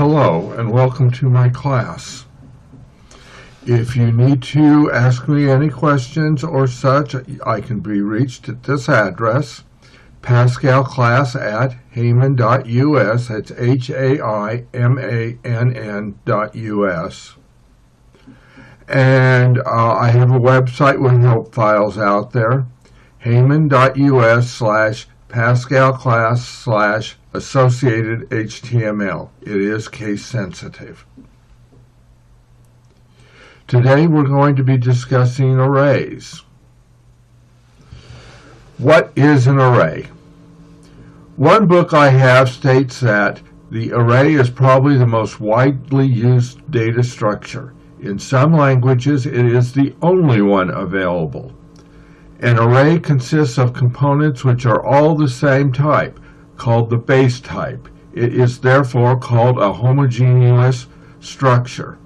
Hello and welcome to my class. If you need to ask me any questions or such, I can be reached at this address, pascalclass@heyman.us. That's HAIMANN.us. And I have a website with help files out there, heyman.us/pascalclass/associated HTML. It is case sensitive. Today we're going to be discussing arrays. What is an array? One book I have states that the array is probably the most widely used data structure. In some languages, it is the only one available. An array consists of components which are all the same type, called the base type. It is therefore called a homogeneous structure.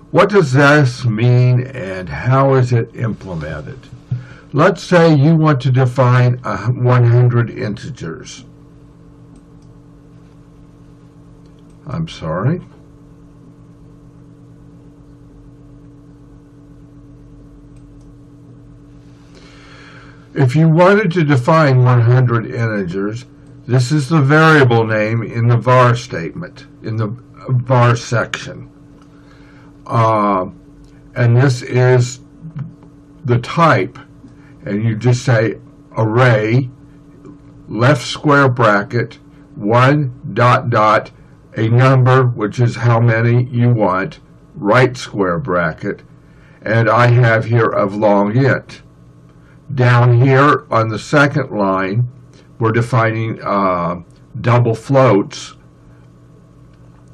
What does this mean and how is it implemented? Let's say you want to define 100 integers. I'm sorry. If you wanted to define 100 integers, this is the variable name in the var statement, in the var section. And this is the type, and you just say array, left square bracket, 1 dot dot, a number, which is how many you want, right square bracket, and I have here of long int. Down here on the second line, we're defining double floats,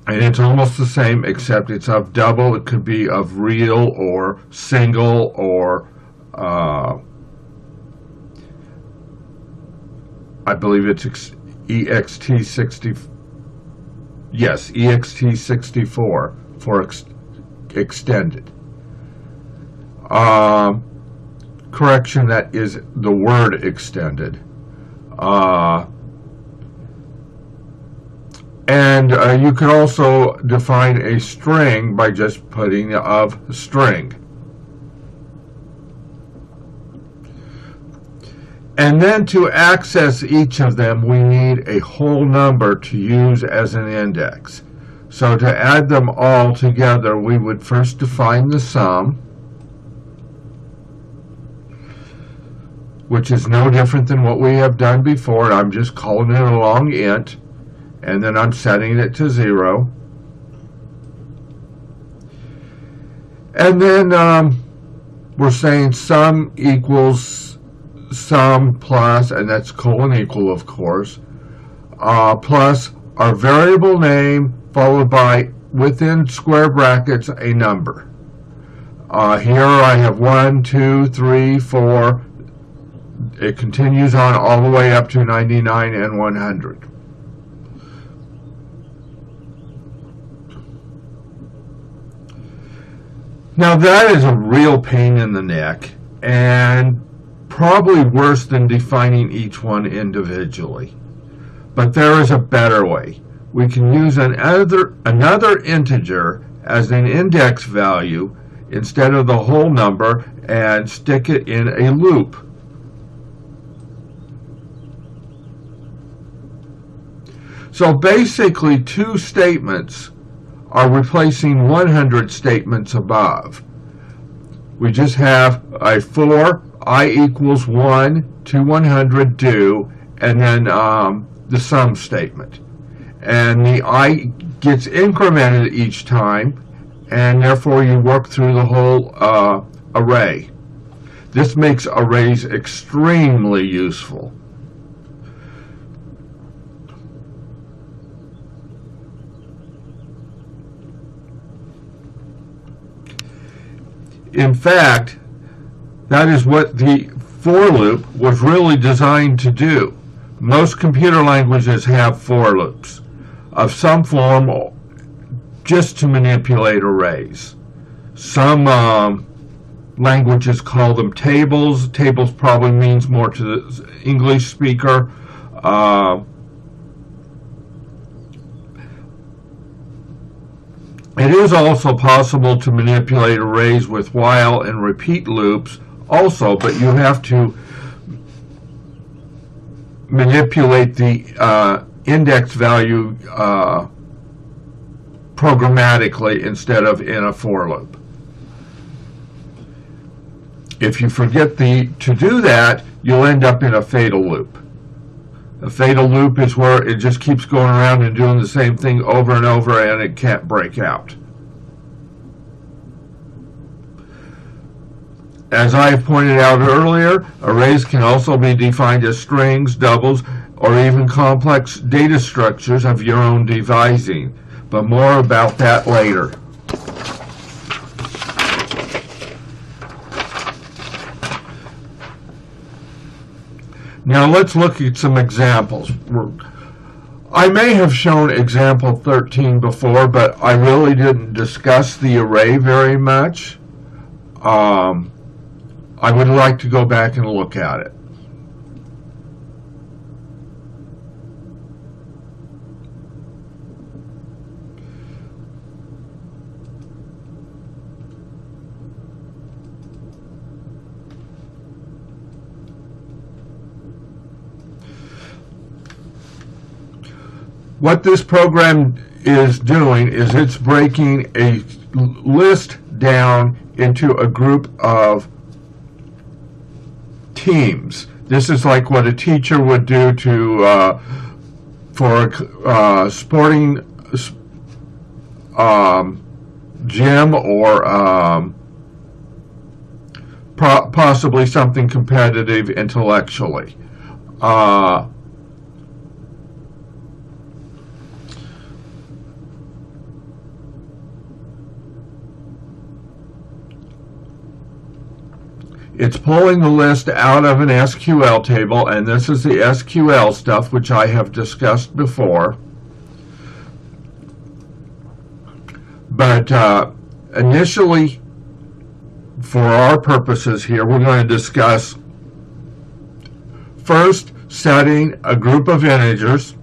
and it's almost the same except it's of double. It could be of real or single or I believe it's ext60. Yes, ext64 for extended. Correction, that is the word extended. And you can also define a string by just putting of string. And then to access each of them, we need a whole number to use as an index. So to add them all together, we would first define the sum, which is no different than what we have done before. I'm just calling it a long int, and then I'm setting it to 0. And then we're saying sum equals sum plus, and that's colon equal, of course, plus our variable name followed by, within square brackets, a number. Here I have 1, 2, 3, 4. It continues on all the way up to 99 and 100. Now that is a real pain in the neck, and probably worse than defining each one individually. But there is a better way. We can use another integer as an index value instead of the whole number and stick it in a loop. So basically, two statements are replacing 100 statements above. We just have a for I equals 1 to 100 do, and then the sum statement. And the I gets incremented each time, and therefore you work through the whole array. This makes arrays extremely useful. In fact, that is what the for loop was really designed to do. Most computer languages have for loops of some form just to manipulate arrays. Some languages call them tables. Tables probably means more to the English speaker. It is also possible to manipulate arrays with while and repeat loops also, but you have to manipulate the index value programmatically instead of in a for loop. If you forget to do that, you'll end up in a fatal loop. A fatal loop is where it just keeps going around and doing the same thing over and over and it can't break out. As I have pointed out earlier, arrays can also be defined as strings, doubles, or even complex data structures of your own devising. But more about that later. Now let's look at some examples. I may have shown example 13 before, but I really didn't discuss the array very much. I would like to go back and look at it. What this program is doing is it's breaking a list down into a group of teams. This is like what a teacher would do to for a sporting gym or possibly something competitive intellectually. It's pulling the list out of an SQL table, and this is the SQL stuff which I have discussed before. But initially, for our purposes here, we're going to discuss first setting a group of integers.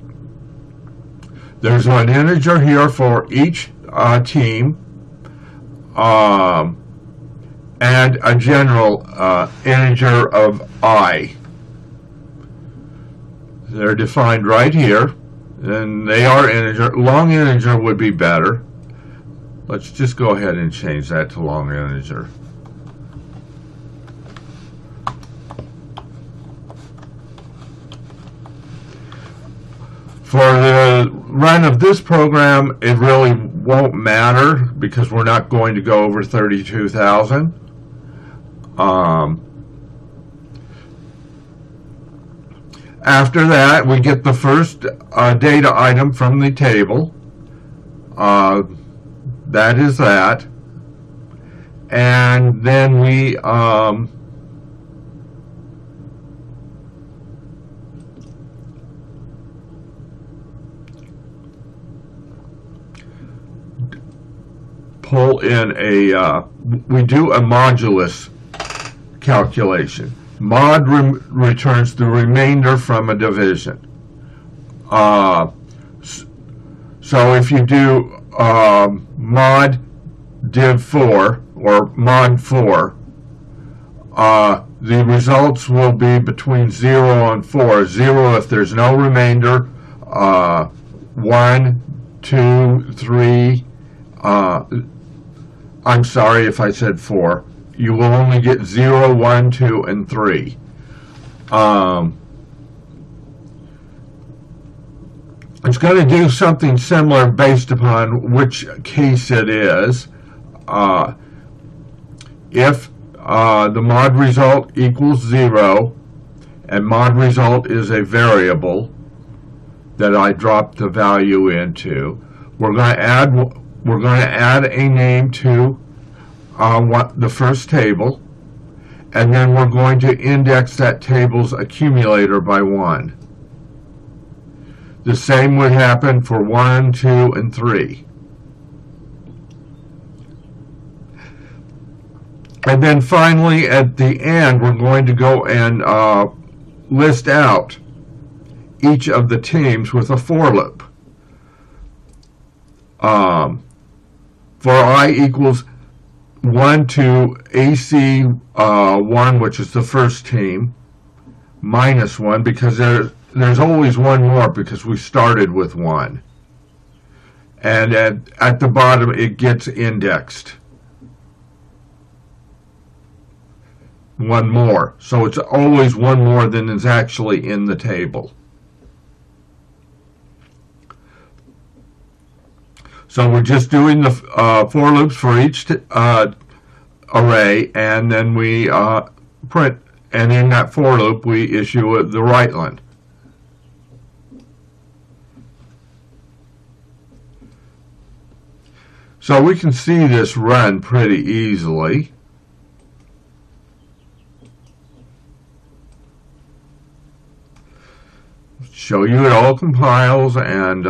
There's an integer here for each team. And a general integer of I. They're defined right here, and they are integer. Long integer would be better. Let's just go ahead and change that to long integer. For the run of this program, it really won't matter because we're not going to go over 32,000. After that, we get the first data item from the table. That is that. And then we pull in we do a modulus calculation. Mod returns the remainder from a division. So if you do mod div 4 or mod 4, the results will be between 0 and 4. 0 if there's no remainder, 1, 2, 3, I'm sorry if I said 4. You will only get 0, 1, 2, and 3. It's going to do something similar based upon which case it is. If the mod result equals 0, and mod result is a variable that I dropped the value into, we're going to add a name to the first table, and then we're going to index that table's accumulator by 1. The same would happen for 1, 2, and 3. And then finally, at the end, we're going to go and list out each of the teams with a for loop. for I equals 1 to AC 1, which is the first team, minus 1, because there's always one more because we started with 1. And at the bottom, it gets indexed. One more. So it's always one more than is actually in the table. So we're just doing the for loops for each array, and then we print, and in that for loop we issue the writeland. So we can see this run pretty easily. Show you it all compiles, and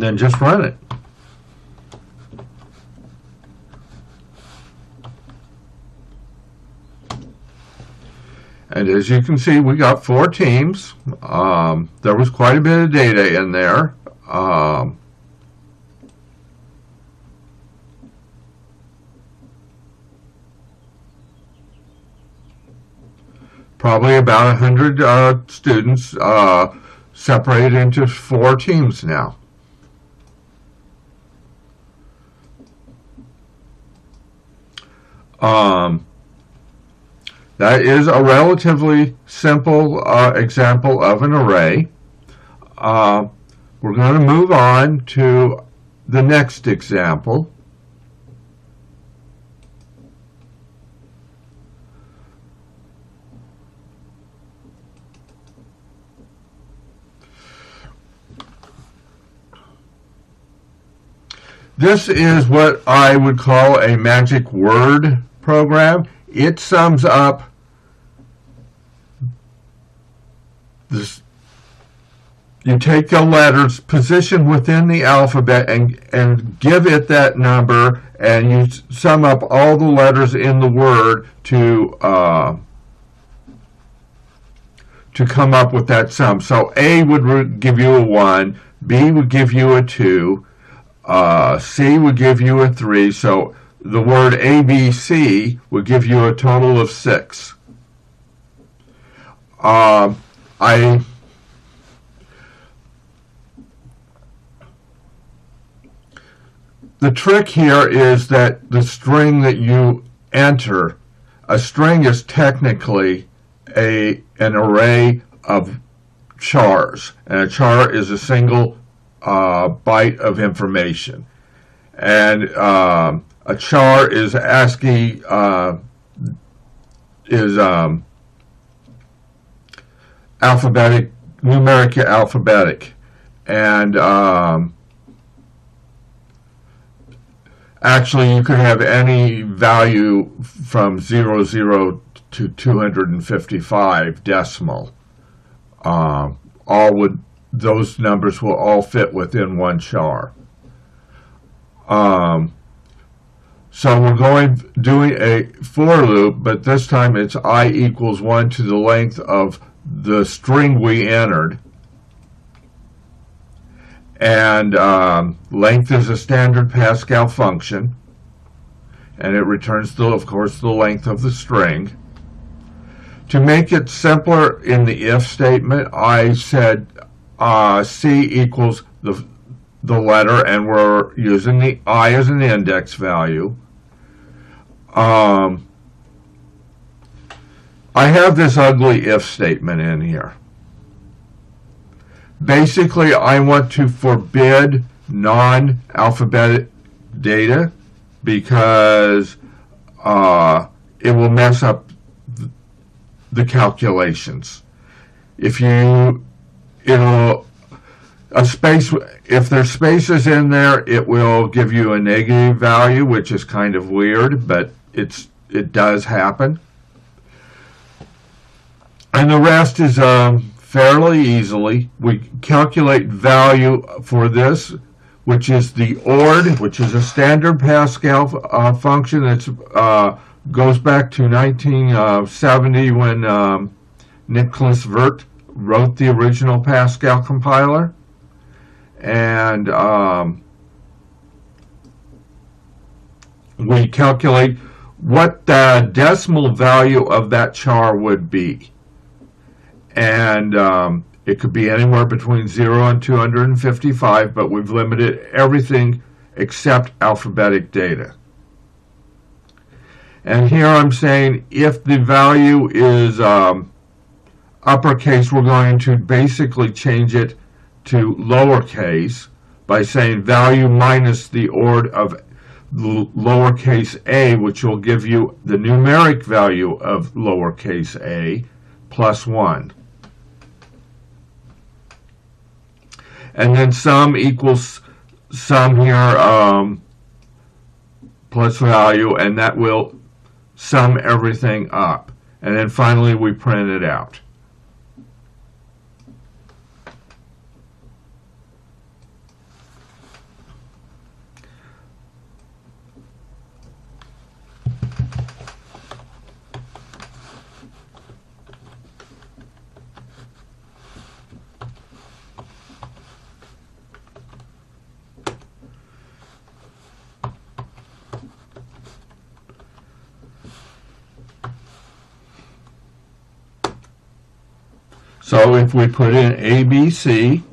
then just run it. And as you can see, we got 4 teams. There was quite a bit of data in there. Probably about 100 students separated into 4 teams now. That is a relatively simple example of an array. We're going to move on to the next example. This is what I would call a magic word program. It sums up this. You take the letters positioned within the alphabet and give it that number, and you sum up all the letters in the word to come up with that sum. So A would give you a 1, B would give you a 2, C would give you a 3, so the word ABC would give you a total of 6. The trick here is that the string that you enter, a string is technically an array of chars, and a char is a single byte of information. And a char is ASCII, alphabetic, numeric alphabetic, and actually you could have any value from 00 to 255 decimal. Those numbers will all fit within one char. So we're doing a for loop, but this time it's I equals 1 to the length of the string we entered. And length is a standard Pascal function, and it returns, of course, the length of the string. To make it simpler in the if statement, I said C equals the letter, and we're using the I as an index value. I have this ugly if statement in here. Basically, I want to forbid non-alphabetic data because it will mess up the calculations. If there's spaces in there, it will give you a negative value, which is kind of weird, but it does happen. And the rest is fairly easily. We calculate value for this, which is the ORD, which is a standard Pascal function that goes back to 1970 when Nicholas Wirth wrote the original Pascal compiler. And we calculate what the decimal value of that char would be. And it could be anywhere between 0 and 255, but we've limited everything except alphabetic data. And here I'm saying if the value is uppercase, we're going to basically change it to lowercase by saying value minus the ORD of lowercase a, which will give you the numeric value of lowercase a plus 1. And then sum equals sum here plus value, and that will sum everything up. And then finally we print it out. So if we put in ABC,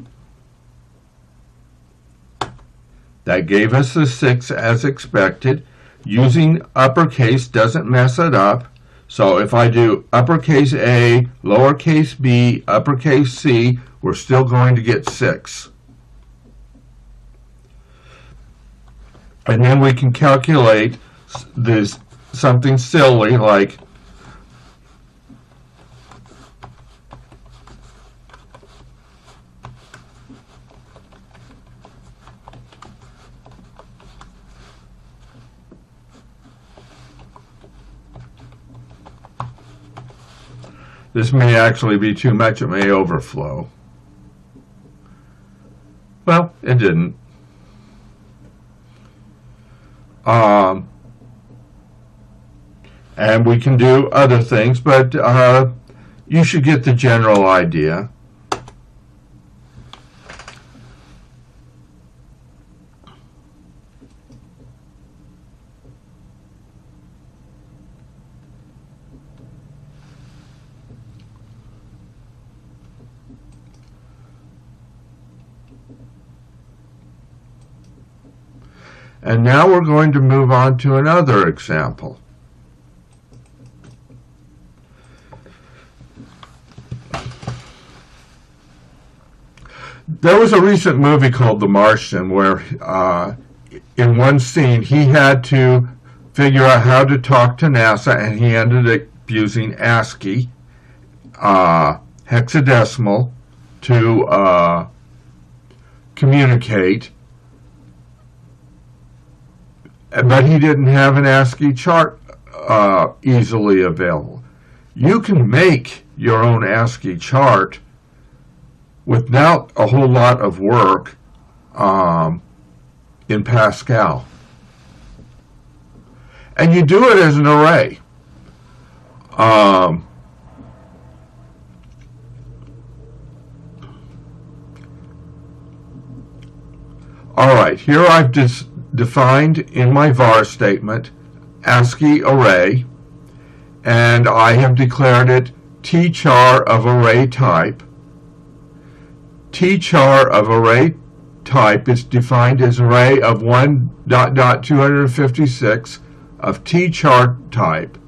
that gave us the 6 as expected. Using uppercase doesn't mess it up. So if I do uppercase A, lowercase b, uppercase C, we're still going to get 6. And then we can calculate this something silly like this may actually be too much, it may overflow. Well, it didn't. And we can do other things, but you should get the general idea. And now we're going to move on to another example. There was a recent movie called The Martian where in one scene he had to figure out how to talk to NASA, and he ended up using ASCII, hexadecimal, to communicate. But he didn't have an ASCII chart easily available. You can make your own ASCII chart without a whole lot of work in Pascal. And you do it as an array. All right, here I've just defined in my var statement ASCII array, and I have declared it tchar of array type. Tchar of array type is defined as array of 1.256 of tchar type,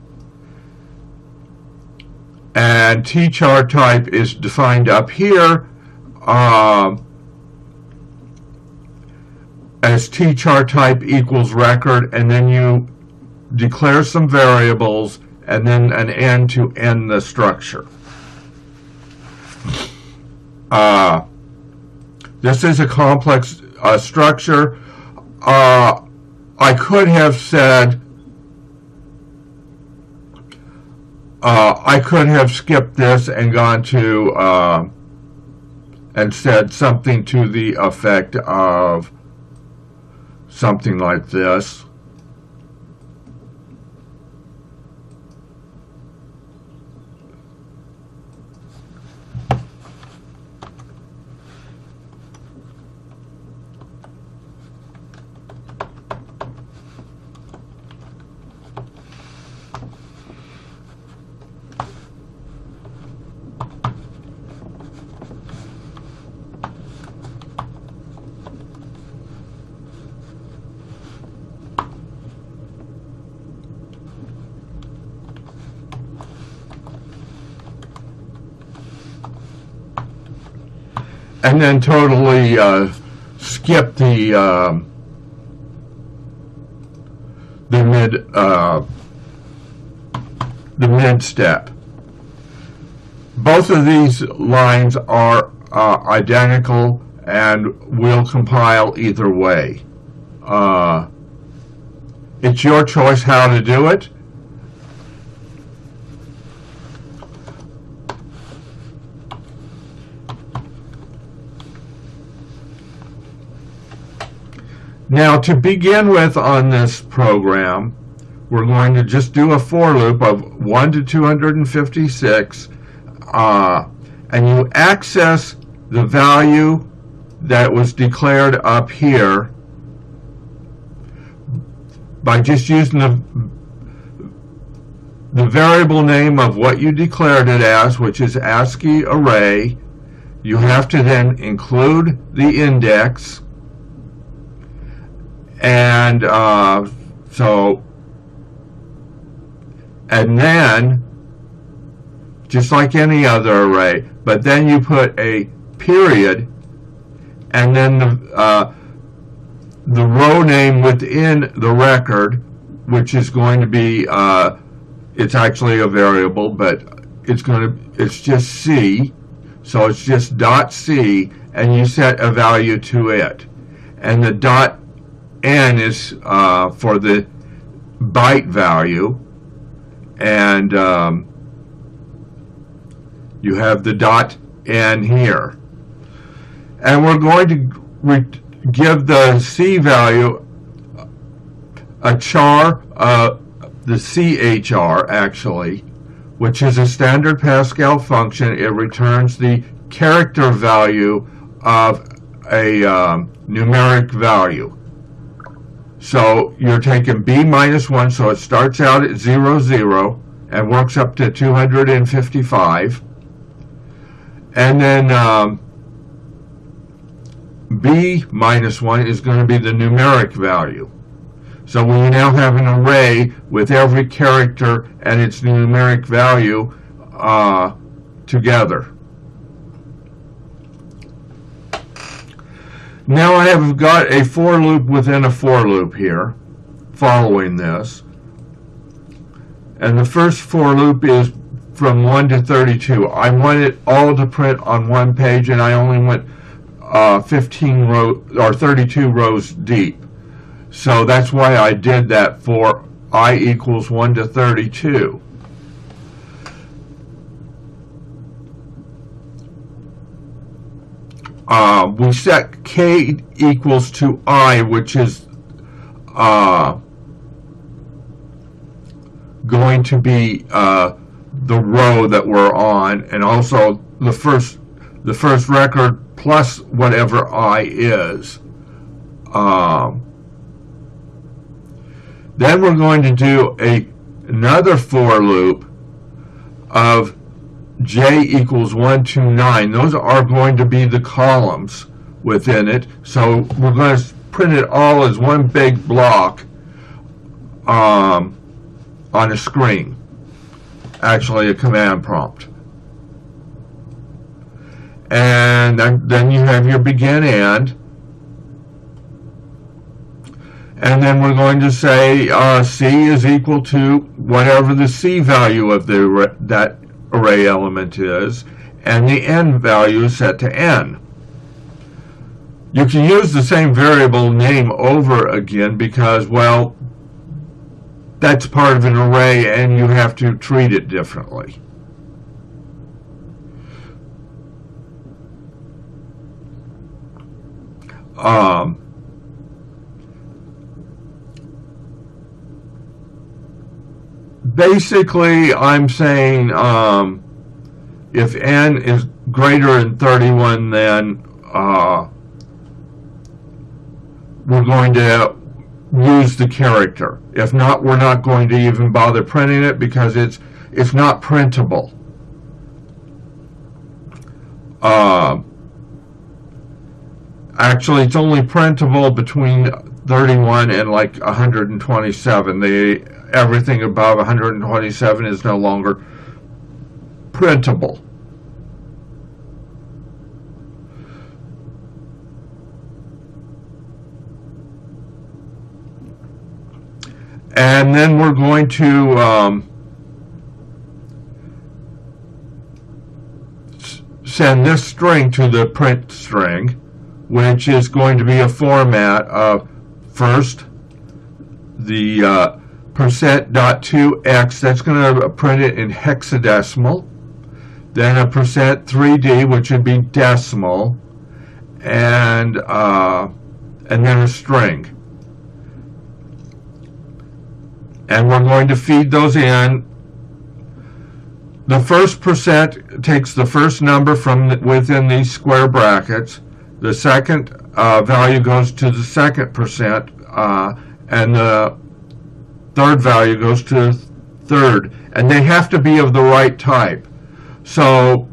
and tchar type is defined up here as tchar type equals record, and then you declare some variables and then an end to end the structure. This is a complex structure. I could have said I could have skipped this and gone to and said something to the effect of something like this. And then totally skip the mid step. Both of these lines are identical and will compile either way. It's your choice how to do it. Now, to begin with on this program, we're going to just do a for loop of 1 to 256, and you access the value that was declared up here by just using the variable name of what you declared it as, which is ASCII array. You have to then include the index. And and then, just like any other array, but then you put a period, and then the row name within the record, which is going to be, it's actually a variable, but it's just C, so it's just .C, and you set a value to it, and the .n is for the byte value, and you have the .n here. And we're going to give the C value a char, the CHR actually, which is a standard Pascal function. It returns the character value of a numeric value. So you're taking b minus 1, so it starts out at 0, 0, and works up to 255. And then b minus 1 is going to be the numeric value. So we now have an array with every character and its numeric value together. Now I have got a for loop within a for loop here, following this. And the first for loop is from 1 to 32. I want it all to print on one page, and I only went 15 rows or 32 rows deep. So that's why I did that for I equals 1 to 32. We set k equals to I, which is going to be the row that we're on, and also the first record plus whatever I is. Then we're going to do another for loop of j equals 1 to 9. Those are going to be the columns within it. So we're going to print it all as one big block on a screen. Actually, a command prompt. And then you have your begin and. And then we're going to say C is equal to whatever the C value of that array element is, and the n value is set to n. You can use the same variable name over again because, well, that's part of an array and you have to treat it differently. Um, basically, I'm saying if n is greater than 31, then we're going to use the character. If not, we're not going to even bother printing it because it's not printable. Actually, it's only printable between 31 and like 127. Everything above 127 is no longer printable. And then we're going to send this string to the print string, which is going to be a format of first the %.2x, that's going to print it in hexadecimal, then a %3d, which would be decimal, and then a string. And we're going to feed those in. The first % takes the first number from within these square brackets. The second value goes to the second %, and the third value goes to third. And they have to be of the right type. So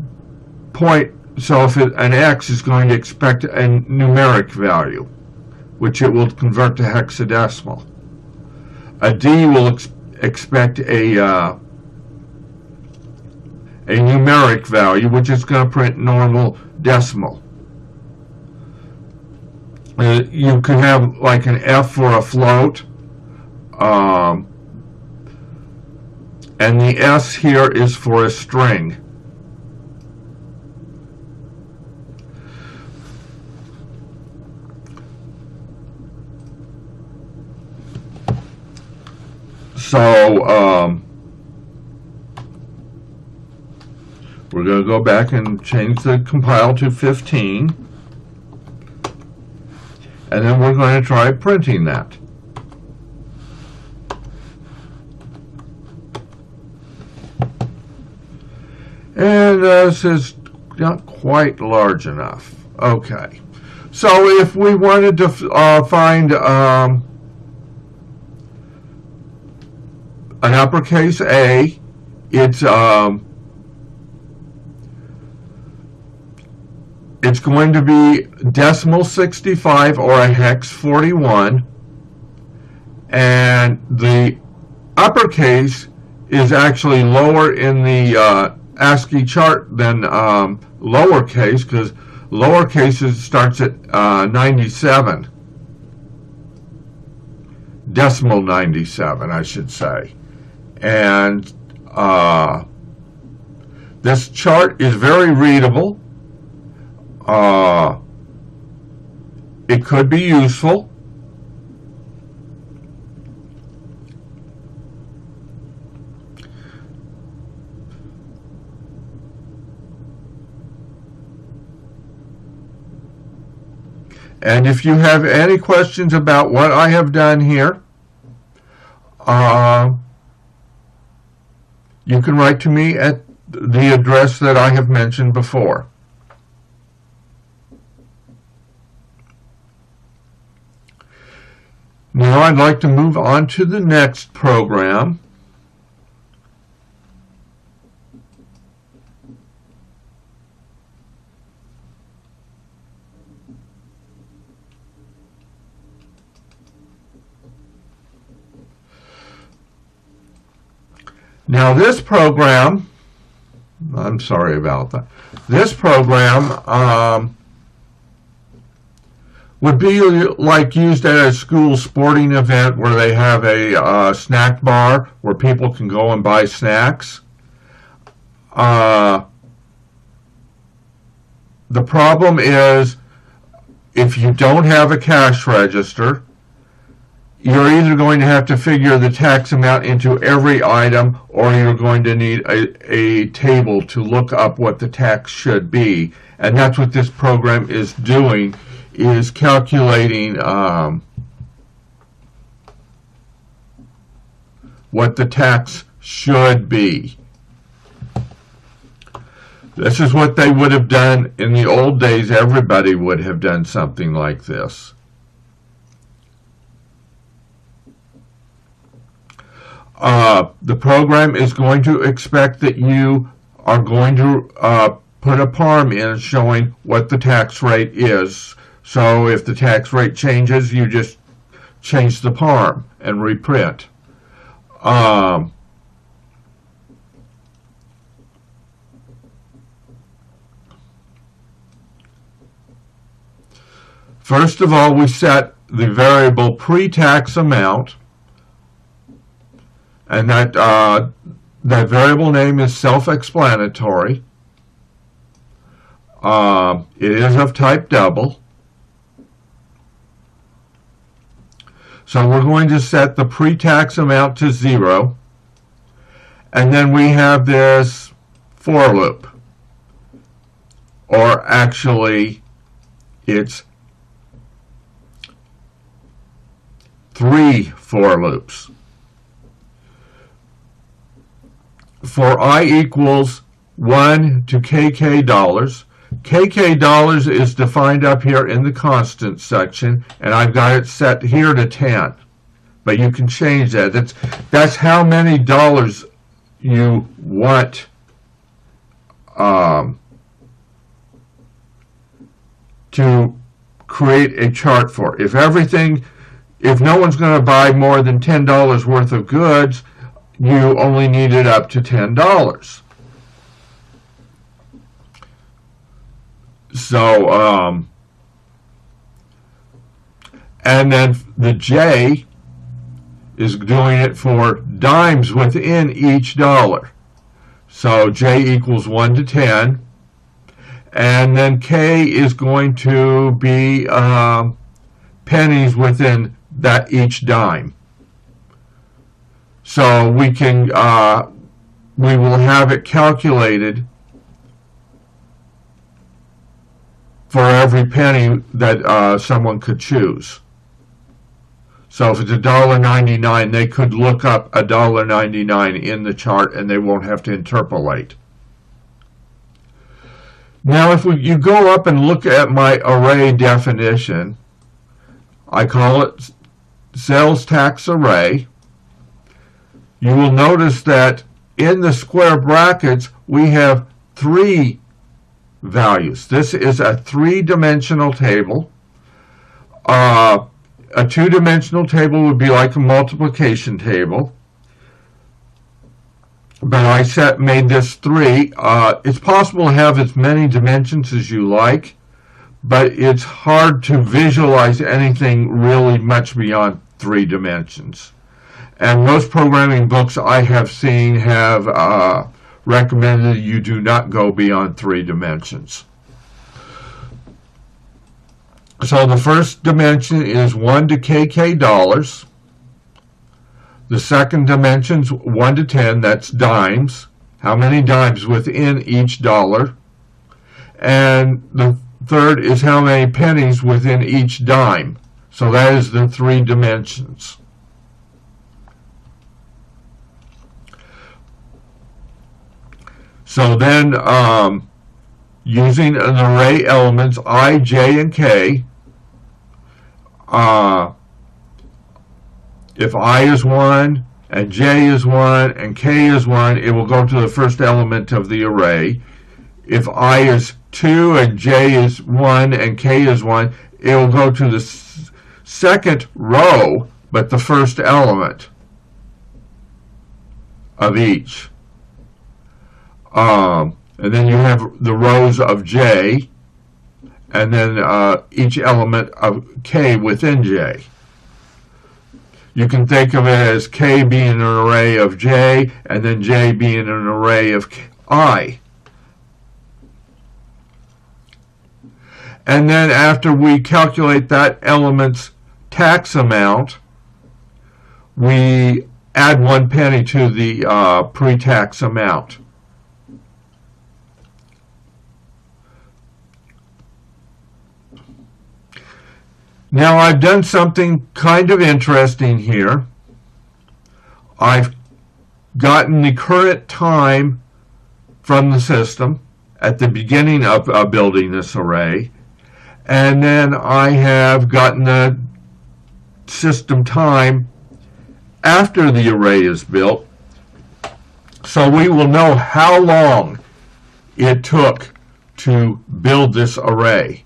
if an X is going to expect a numeric value, which it will convert to hexadecimal. A D will expect a numeric value, which is going to print normal decimal. You could have like an F for a float, and the S here is for a string. So we're going to go back and change the compile to 15, and then we're going to try printing that. And this is not quite large enough. Okay, so if we wanted to find an uppercase A, it's going to be decimal 65 or a hex 41, and the uppercase is actually lower in the ASCII chart than lowercase, because lowercase starts at 97, decimal 97, I should say. And this chart is very readable. It could be useful. And if you have any questions about what I have done here, you can write to me at the address that I have mentioned before. Now I'd like to move on to the next program. Now this program, I'm sorry about that. This program would be like used at a school sporting event where they have a snack bar where people can go and buy snacks. The problem is if you don't have a cash register, you're either going to have to figure the tax amount into every item, or you're going to need a table to look up what the tax should be. And that's what this program is doing. is calculating what the tax should be. This is what they would have done in the old days. Everybody would have done something like this. The program is going to expect that you are going to put a parm in showing what the tax rate is. So if the tax rate changes, you just change the parm and reprint. First of all, we set the variable pre-tax amount, and that variable name is self-explanatory. It is of type double. So we're going to set the pre-tax amount to 0. And then we have this for loop. Or actually, it's 3 for loops. For I equals 1 to kk dollars. KK dollars is defined up here in the constant section, and I've got it set here to 10. But you can change that. That's how many dollars you want to create a chart for. If no one's going to buy more than $10 worth of goods, you only need it up to $10. So, and then the J is doing it for dimes within each dollar. So J equals 1 to 10. And then K is going to be pennies within that each dime. So we will have it calculated for every penny that someone could choose. So if it's $1.99, they could look up $1.99 in the chart and they won't have to interpolate. Now if you go up and look at my array definition, I call it sales tax array. You will notice that in the square brackets we have 3 values. This is a 3-dimensional table. A 2-dimensional table would be like a multiplication table. But I made this 3. It's possible to have as many dimensions as you like, but it's hard to visualize anything really much beyond 3 dimensions. And most programming books I have seen have recommended you do not go beyond 3 dimensions. So the first dimension is 1 to kk dollars. The second dimension is 1 to 10, that's dimes. How many dimes within each dollar? And the third is how many pennies within each dime. So that is the 3 dimensions. So then, using an array elements I, J, and K, if I is 1, and J is 1, and K is 1, it will go to the first element of the array. If I is 2, and J is 1, and K is 1, it will go to the second row, but the first element of each. And then you have the rows of J, and then each element of K within J. You can think of it as K being an array of J, and then J being an array of I. And then after we calculate that element's tax amount, we add 1 penny to the pre-tax amount. Now I've done something kind of interesting here. I've gotten the current time from the system at the beginning of building this array, and then I have gotten the system time after the array is built, so we will know how long it took to build this array.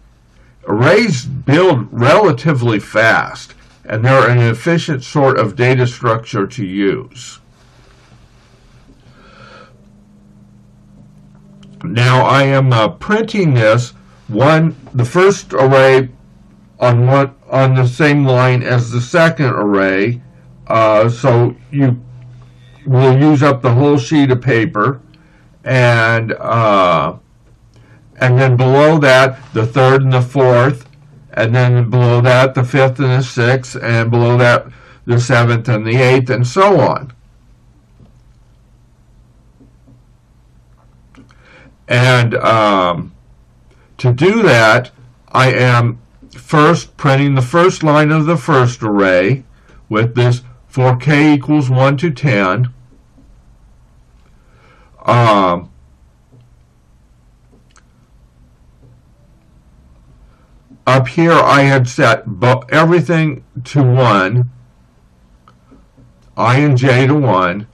Arrays build relatively fast, and they're an efficient sort of data structure to use. Now I am printing this the first array on the same line as the second array, so you will use up the whole sheet of paper, and then below that the third and the fourth, and then below that the fifth and the sixth, and below that the seventh and the eighth, and so on. And to do that, I am first printing the first line of the first array with this for k equals 1 to 10. Up here I had set everything to 1, I and j to 1.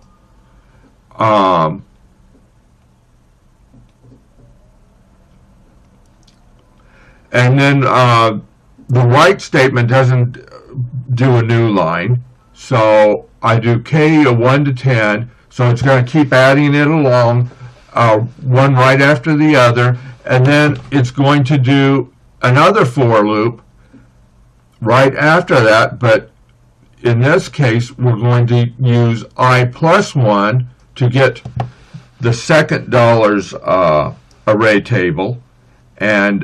And then the write statement doesn't do a new line, so I do k of 1 to 10, so it's going to keep adding it along, one right after the other, and then it's going to do another for loop right after that, but in this case we're going to use I plus 1 to get the second dollar's array table, and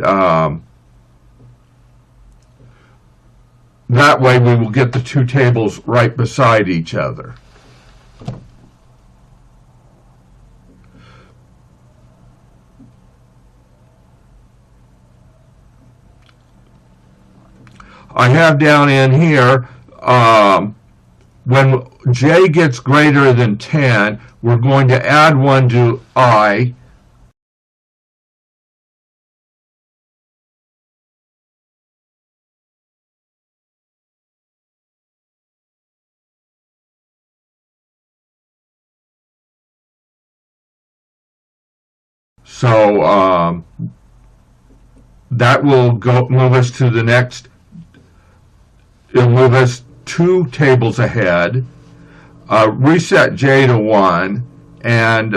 that way we will get the two tables right beside each other. I have down in here, when j gets greater than 10, we're going to add 1 to I, so that will move us to the next. It'll move us 2 tables ahead. Reset j to 1, and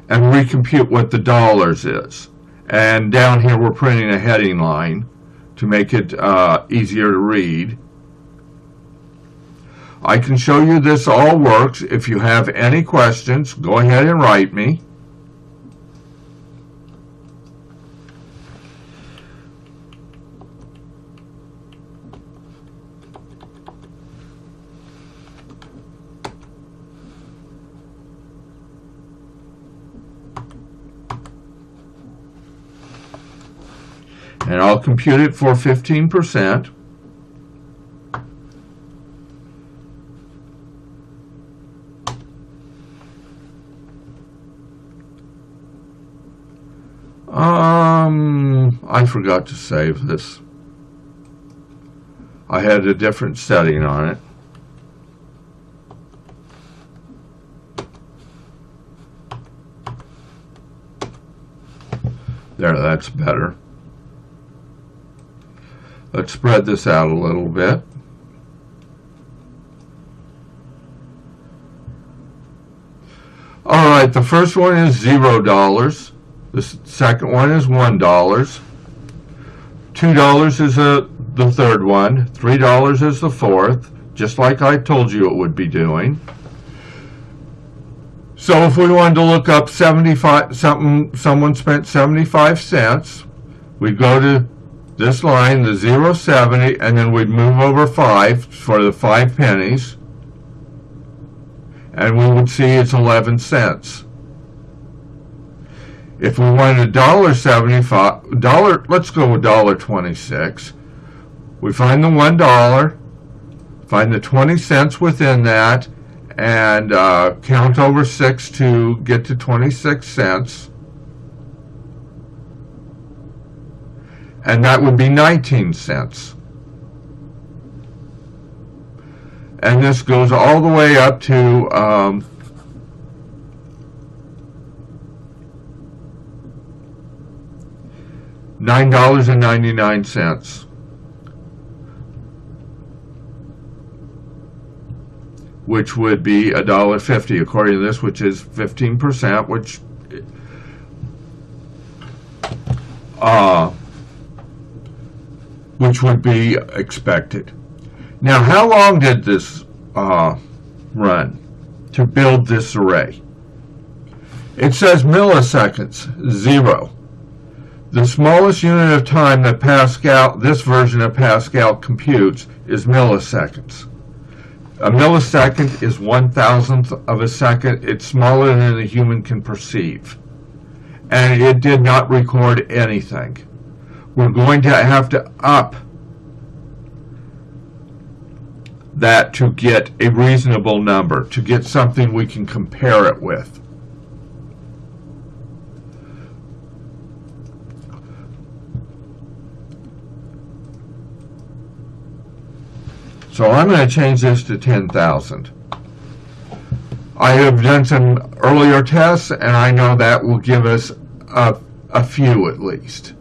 recompute what the dollars is. And down here we're printing a heading line to make it easier to read. I can show you this all works. If you have any questions, go ahead and write me. And I'll compute it for 15%. I forgot to save this. I had a different setting on it. There, that's better. Let's spread this out a little bit. All right, the first one is $0. The second one is $1. $2 is the third one. $3 is the fourth, just like I told you it would be doing. So if we wanted to look up 75, someone spent 75 cents, we'd go to this line, the 0.70, and then we'd move over 5 for the 5 pennies, and we would see it's 11 cents. If we wanted $1.75, let's go with $1.26. We find the $1, find the 20 cents within that, and count over 6 to get to 26 cents. And that would be 19 cents. And this goes all the way up to $9.99. Which would be $1.50 according to this, which is 15%, which would be expected. Now, how long did this run to build this array? It says milliseconds, 0. The smallest unit of time that this version of Pascal computes is milliseconds. A millisecond is 1,000th of a second. It's smaller than a human can perceive. And it did not record anything. We're going to have to up that to get a reasonable number, to get something we can compare it with. So I'm going to change this to 10,000. I have done some earlier tests, and I know that will give us a few at least.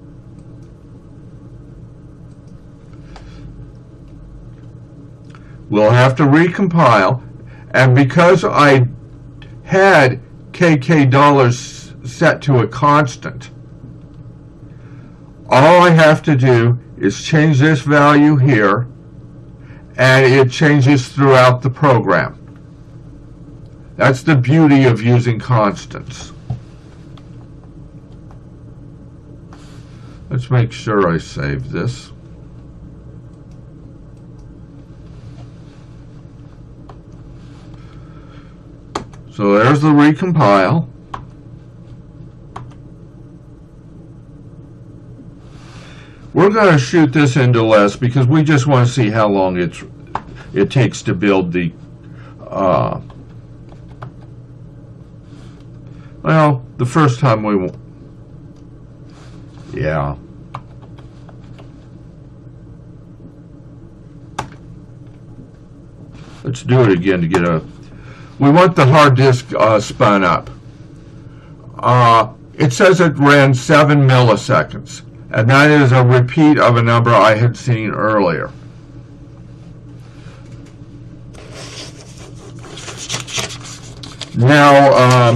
We'll have to recompile, and because I had KK dollars set to a constant, all I have to do is change this value here, and it changes throughout the program. That's the beauty of using constants. Let's make sure I save this. So there's the recompile. We're going to shoot this into less because we just want to see how long it takes to build the well, the first time we won't. Yeah. Let's do it again to get a. We want the hard disk spun up. It says it ran 7 milliseconds, and that is a repeat of a number I had seen earlier. Now,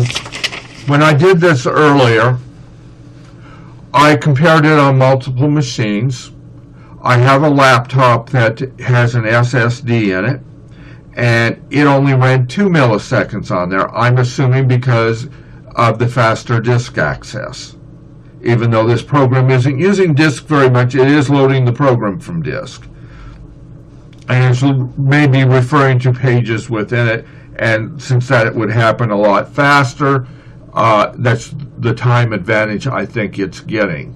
when I did this earlier, I compared it on multiple machines. I have a laptop that has an SSD in it, and it only ran 2 milliseconds on there, I'm assuming because of the faster disk access. Even though this program isn't using disk very much, it is loading the program from disk. And it's maybe referring to pages within it, and since that would happen a lot faster, that's the time advantage I think it's getting.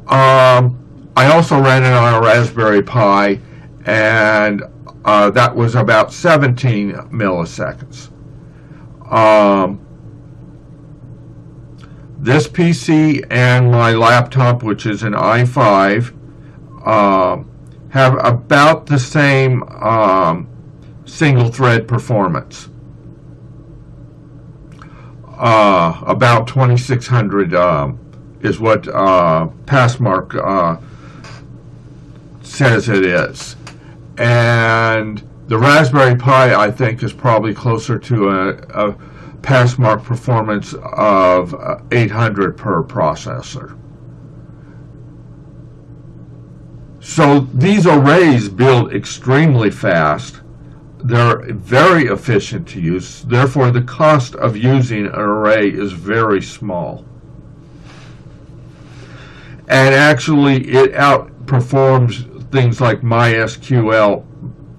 I also ran it on a Raspberry Pi, and that was about 17 milliseconds. This PC and my laptop, which is an i5, have about the same single thread performance. About 2600 is what Passmark says it is. And the Raspberry Pi, I think, is probably closer to a Passmark performance of 800 per processor. So these arrays build extremely fast. They're very efficient to use. Therefore, the cost of using an array is very small. And actually, it outperforms things like MySQL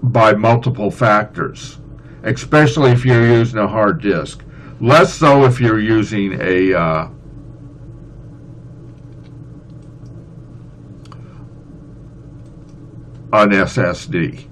by multiple factors, especially if you're using a hard disk. Less so if you're using a an SSD.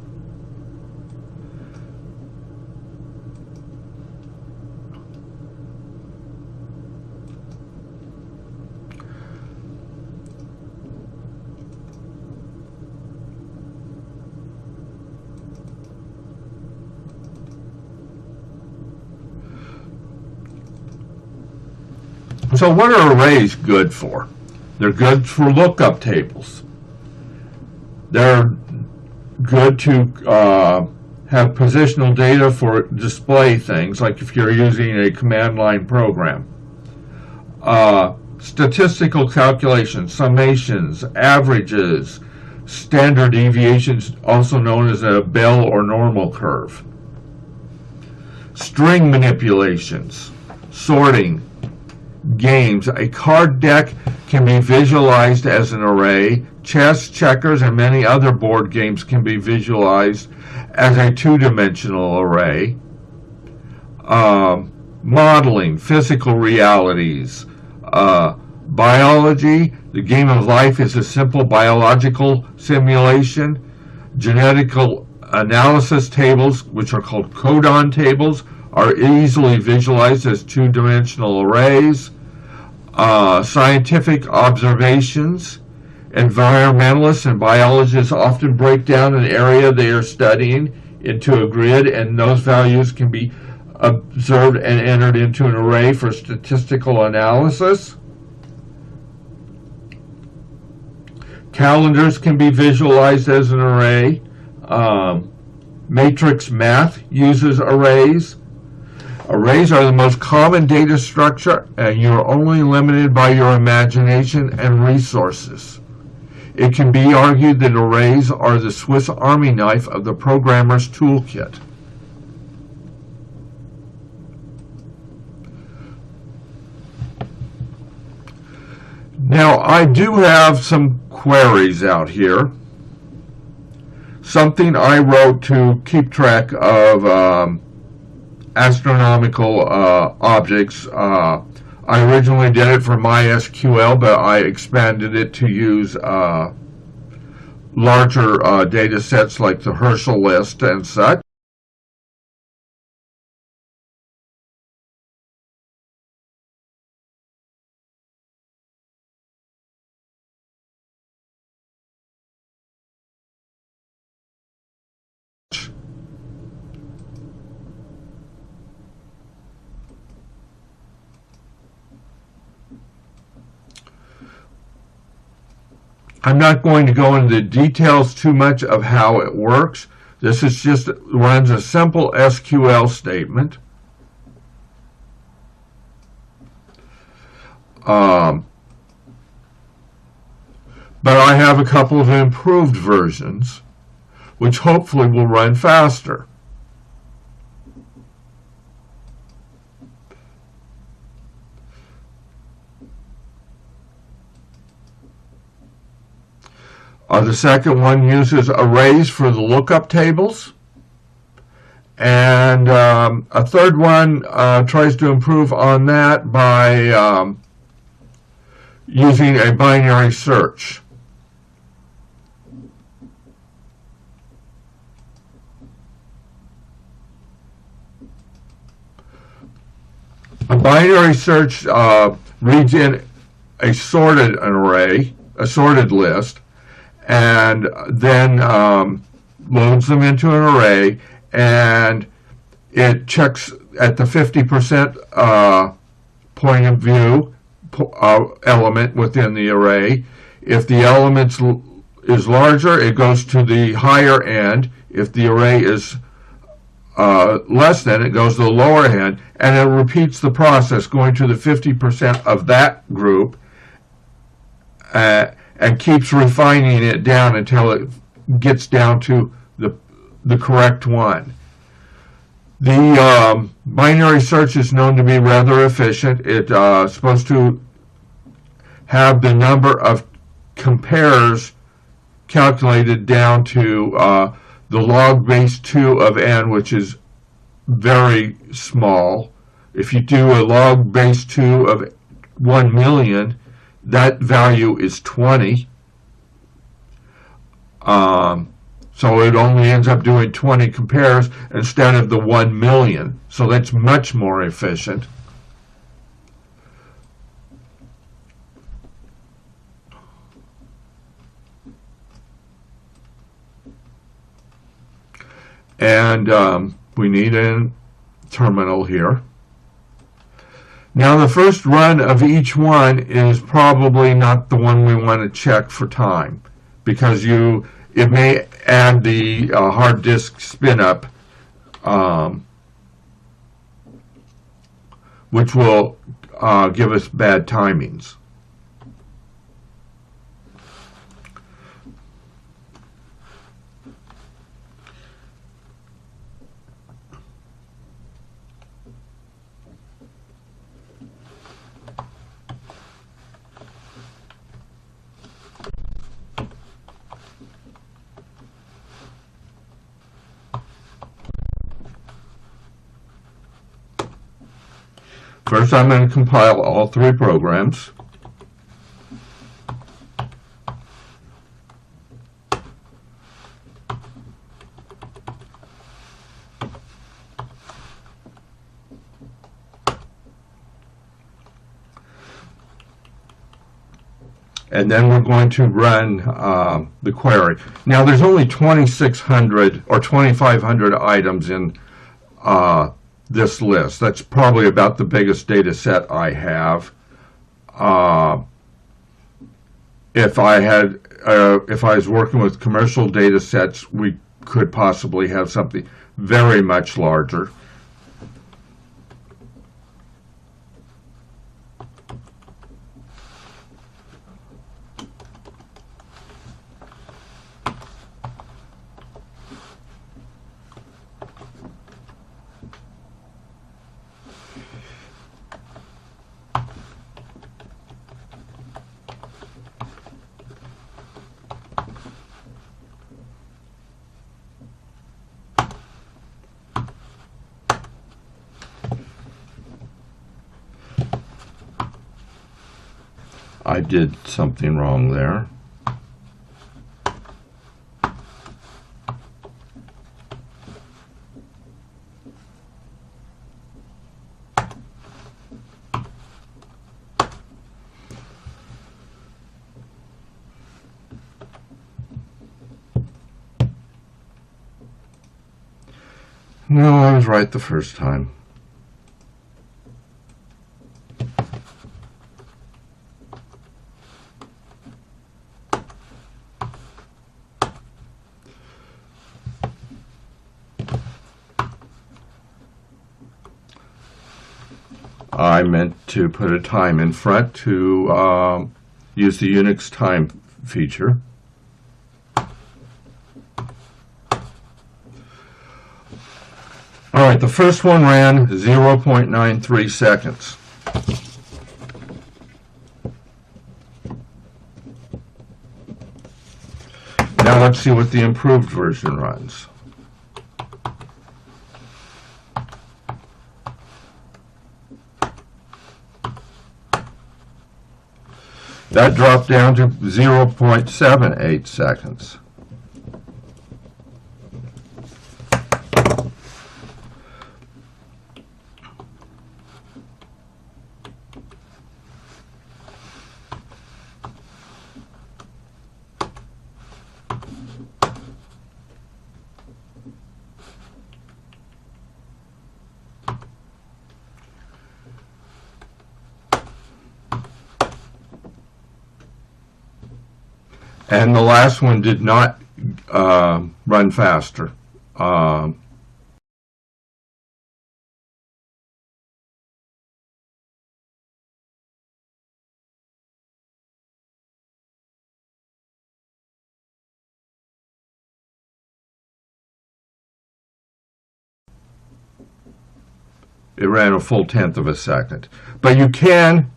So what are arrays good for? They're good for lookup tables. They're good to have positional data for display things, like if you're using a command line program. Statistical calculations, summations, averages, standard deviations, also known as a bell or normal curve. String manipulations, sorting, games. A card deck can be visualized as an array. Chess, checkers, and many other board games can be visualized as a two-dimensional array. Modeling, physical realities. Biology, the game of life is a simple biological simulation. Genetical analysis tables, which are called codon tables, are easily visualized as two-dimensional arrays. Scientific observations. Environmentalists and biologists often break down an area they are studying into a grid, and those values can be observed and entered into an array for statistical analysis. Calendars can be visualized as an array. Matrix math uses arrays. Arrays are the most common data structure, and you're only limited by your imagination and resources. It can be argued that arrays are the Swiss Army knife of the programmer's toolkit. Now, I do have some queries out here. Something I wrote to keep track of astronomical objects. I originally did it for MySQL, but I expanded it to use larger data sets like the Herschel list and such. I'm not going to go into the details too much of how it works. This is just runs a simple SQL statement. But I have a couple of improved versions, which hopefully will run faster. The second one uses arrays for the lookup tables. And a third one tries to improve on that by using a binary search. A binary search reads in a sorted array, a sorted list, and then loads them into an array, and it checks at the 50% point of view element within the array. If the element is larger, it goes to the higher end. If the array is less than, it goes to the lower end, and it repeats the process, going to the 50% of that group, and keeps refining it down until it gets down to the correct one. The binary search is known to be rather efficient. It's supposed to have the number of compares calculated down to the log base 2 of n, which is very small. If you do a log base 2 of 1 million, that value is 20. So it only ends up doing 20 compares instead of the 1 million. So that's much more efficient. And we need a terminal here. Now the first run of each one is probably not the one we want to check for time, because it may add the hard disk spin up, which will give us bad timings. First, I'm going to compile all 3 programs. And then we're going to run the query. Now, there's only 2,600 or 2,500 items in this list. That's probably about the biggest data set I have. If I was working with commercial data sets, we could possibly have something very much larger. I did something wrong there. No, I was right the first time. I meant to put a time in front to use the Unix time feature. All right, the first one ran 0.93 seconds. Now let's see what the improved version runs. That dropped down to 0.78 seconds. And the last one did not run faster. It ran a full 1/10 of a second. But you can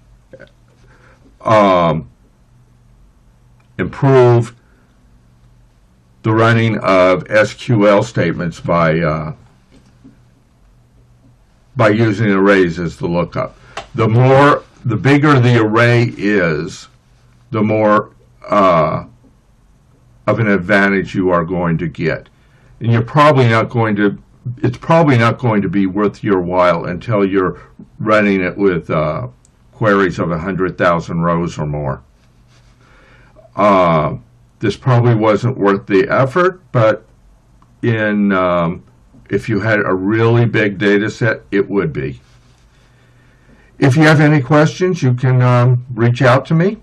improve the running of SQL statements by using arrays as the lookup. The bigger the array is, the more of an advantage you are going to get. And it's probably not going to be worth your while until you're running it with queries of 100,000 rows or more. This probably wasn't worth the effort, but if you had a really big data set, it would be. If you have any questions, you can reach out to me.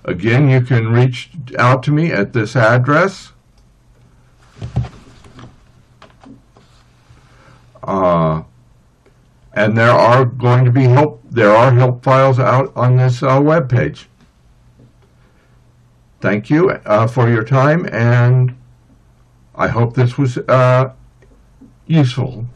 Again, you can reach out to me at this address. And there are help files out on this web page. Thank you for your time, and I hope this was useful.